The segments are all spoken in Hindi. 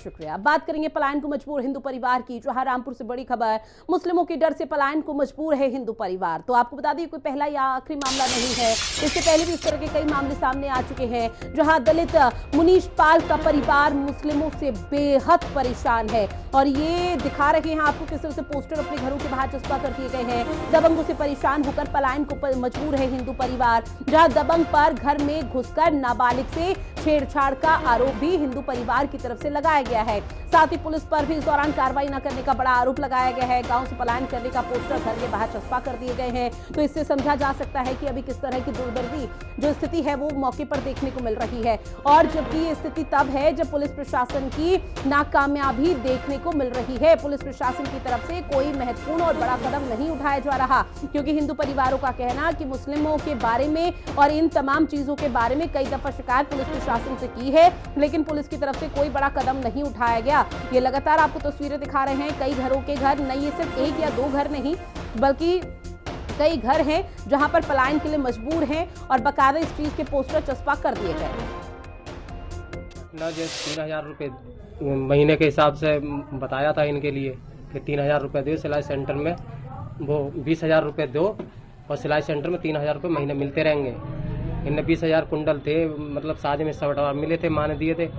बहुत शुक्रिया। बात करेंगे पलायन को मजबूर हिंदू परिवार की, जहां रामपुर से बड़ी खबर, मुस्लिमों के डर से पलायन को मजबूर है हिंदू परिवार। तो आपको बता दें कोई पहला या आखिरी मामला नहीं है, इससे पहले भी इस तरह के कई मामले सामने आ चुके हैं, जहां दलित मुनीश पाल का परिवार मुस्लिमों से बेहद परेशान है। और ये दिखा रहे हैं आपको किस तरह से पोस्टर अपने घरों के बाहर चस्पा कर दिए गए हैं। दबंगों से परेशान होकर पलायन को मजबूर है हिंदू परिवार, जहां दबंग पर घर में घुसकर नाबालिग से छेड़छाड़ का आरोप भी हिंदू परिवार की तरफ से लगाया गया है। साथ ही पुलिस पर भी इस दौरान कार्रवाई न करने का बड़ा आरोप लगाया गया है। गांव से पलायन करने का पोस्टर घर के बाहर चस्पा कर दिए गए हैं। तो इससे समझा जा सकता है कि अभी किस तरह की दुर्दर्दी जो स्थिति है वो मौके पर देखने को मिल रही है। और जबकि ये स्थिति तब है जब पुलिस प्रशासन की नाकामयाबी देखने को मिल रही है। पुलिस प्रशासन की तरफ से कोई महत्वपूर्ण और बड़ा कदम नहीं उठाया जा रहा, क्योंकि हिंदू परिवारों का कहना कि मुस्लिमों के बारे में और इन तमाम चीजों के बारे में कई दफा शिकायत पुलिस प्रशासन से की है, लेकिन पुलिस की तरफ से कोई बड़ा कदम नहीं उठाया गया। ये लगातार आपको तस्वीरें दिखा रहे हैं, कई घरों के घर नहीं, ये सिर्फ एक या दो घर नहीं बल्कि कई घर हैं जहां पर पलायन के लिए मजबूर हैं और बकायदा इस चीज के पोस्टर चस्पा कर दिए गए। 3000 रुपये महीने के हिसाब से बताया था इनके लिए कि 3000 रुपये दो सिलाई सेंटर में, वो 20,000 रुपये दो और सिलाई सेंटर में 3000 रुपये महीने मिलते रहेंगे। इनने 20,000 कुंडल थे, मतलब साझे में 100 मिले थे, माँ ने दिए थे,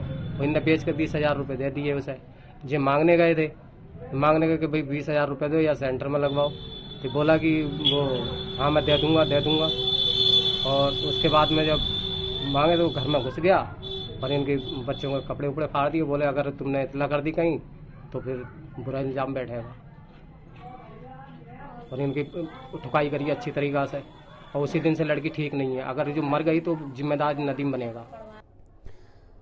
इनने बेच कर 20,000 रुपये दे दिए उसे। जो मांगने गए थे, मांगने गए कि भाई 20,000 रुपये दो या सेंटर में लगवाओ, तो बोला कि वो हाँ मैं दे दूंगा। और उसके बाद में जब मांगे तो घर में घुस गया और इनके बच्चों के कपड़े उपड़े फाड़ दिए। बोले अगर तुमने इतला कर दी कहीं तो फिर बुरा इल्जाम बैठेगा। और इनकी ठुकाई करी अच्छी तरीक़ा से, और उसी दिन से लड़की ठीक नहीं है। अगर जो मर गई तो जिम्मेदार नदीम बनेगा।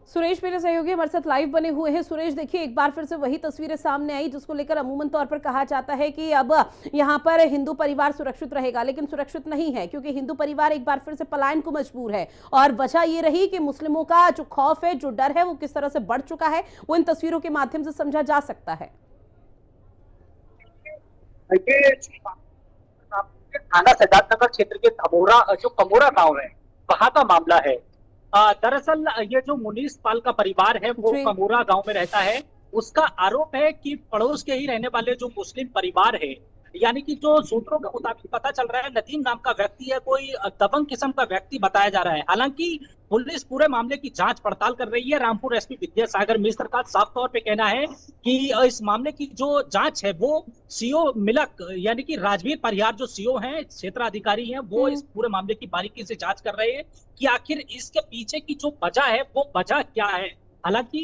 सुरेश मेरे सहयोगी हमारे साथ लाइव बने हुए हैं। सुरेश देखिए, एक बार फिर से वही तस्वीरें सामने आई जिसको लेकर अमूमन तौर पर कहा जाता है कि अब यहां पर हिंदू परिवार सुरक्षित रहेगा, लेकिन सुरक्षित नहीं है, क्योंकि हिंदू परिवार एक बार फिर से पलायन को मजबूर है। और वजह ये रही कि मुस्लिमों का जो खौफ है, जो डर है, वो किस तरह से बढ़ चुका है, वो इन तस्वीरों के माध्यम से समझा जा सकता है। थाना सिद्धार्थनगर क्षेत्र के कमोरा गांव है, वहां का मामला है। दरअसल ये जो मुनीश पाल का परिवार है वो कमोरा गांव में रहता है। उसका आरोप है कि पड़ोस के ही रहने वाले जो मुस्लिम परिवार है, यानी कि जो सूत्रों के मुताबिक पता चल रहा है नदीम नाम का व्यक्ति है, कोई दबंग किस्म का व्यक्ति बताया जा रहा है। हालांकि पुलिस पूरे मामले की जांच पड़ताल कर रही है। रामपुर एसपी विद्यासागर मिश्र का साफ तौर पे कहना है कि इस मामले की जो जांच है वो सीओ मिलक यानी कि राजवीर परिहार जो सीओ हैं, क्षेत्राधिकारी हैं, वो इस पूरे मामले की बारीकी से जांच कर रहे हैं कि आखिर इसके पीछे की जो वजह है वो वजह क्या है। हालांकि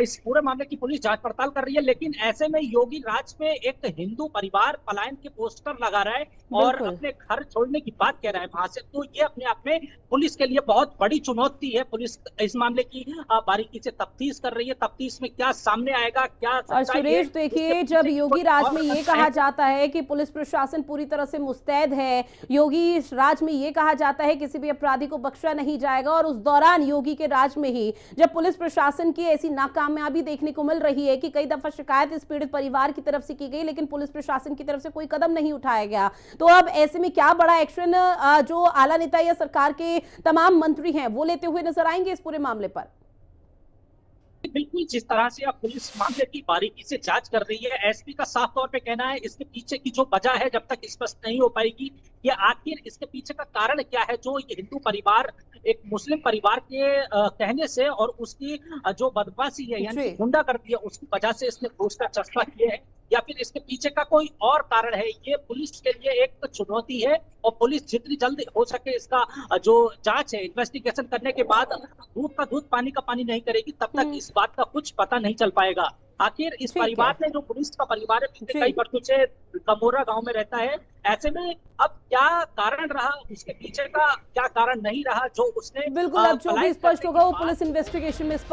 इस पूरे मामले की पुलिस जांच पड़ताल कर रही है, लेकिन ऐसे में योगी राज पे एक हिंदू परिवार पलायन के पोस्टर लगा रहा है और अपने घर छोड़ने की बात कह रहा है वहां से, तो ये अपने आप में पुलिस के लिए बहुत बड़ी चुनौती है। पुलिस इस मामले की बारीकी से तफ्तीश कर रही है। तफ्तीश में क्या सामने आएगा, क्या और सुरेश देखिए, जब योगी राज में ये कहा जाता है कि पुलिस प्रशासन पूरी तरह से मुस्तैद है, योगी राज में ये कहा जाता है किसी भी अपराधी को बख्शा नहीं जाएगा, और उस दौरान योगी के राज में ही जब पुलिस प्रशासन की ऐसी नाकामयाबी देखने को मिल रही है कि कई दफा शिकायत इस पीड़ित परिवार की तरफ से की गई, लेकिन पुलिस प्रशासन की तरफ से कोई कदम नहीं उठाया गया, तो अब ऐसे में क्या बड़ा एक्शन जो आला नेता या सरकार के तमाम मंत्री हैं वो लेते हुए नजर आएंगे इस पूरे मामले पर? बिल्कुल, जिस तरह से अब पुलिस मामले की बारीकी से जांच कर रही है, एसपी का साफ तौर पे कहना है इसके पीछे की जो वजह है जब तक स्पष्ट नहीं हो पाएगी कि आखिर इसके पीछे का कारण क्या है, जो ये हिंदू परिवार एक मुस्लिम परिवार के कहने से और उसकी जो बदमाशी है यानी गुंडागर्दी है उसकी वजह से इसने घूस का चस्पा किया है, या फिर इसके पीछे का कोई और कारण है। ये पुलिस के लिए एक चुनौती है और पुलिस जितनी जल्दी हो सके इसका जो जांच है, इन्वेस्टिगेशन करने के बाद दूध का दूध पानी का पानी नहीं करेगी, तब तक इस बात का कुछ पता नहीं चल पाएगा। आखिर इस परिवार ने, जो पुलिस का परिवार है, पिछले कई वर्षों से कमोरा गांव में रहता है, ऐसे में अब क्या कारण रहा, उसके पीछे का क्या कारण नहीं रहा, जो उसने बिल्कुल अब जो भी स्पष्ट होगा वो पुलिस इन्वेस्टिगेशन में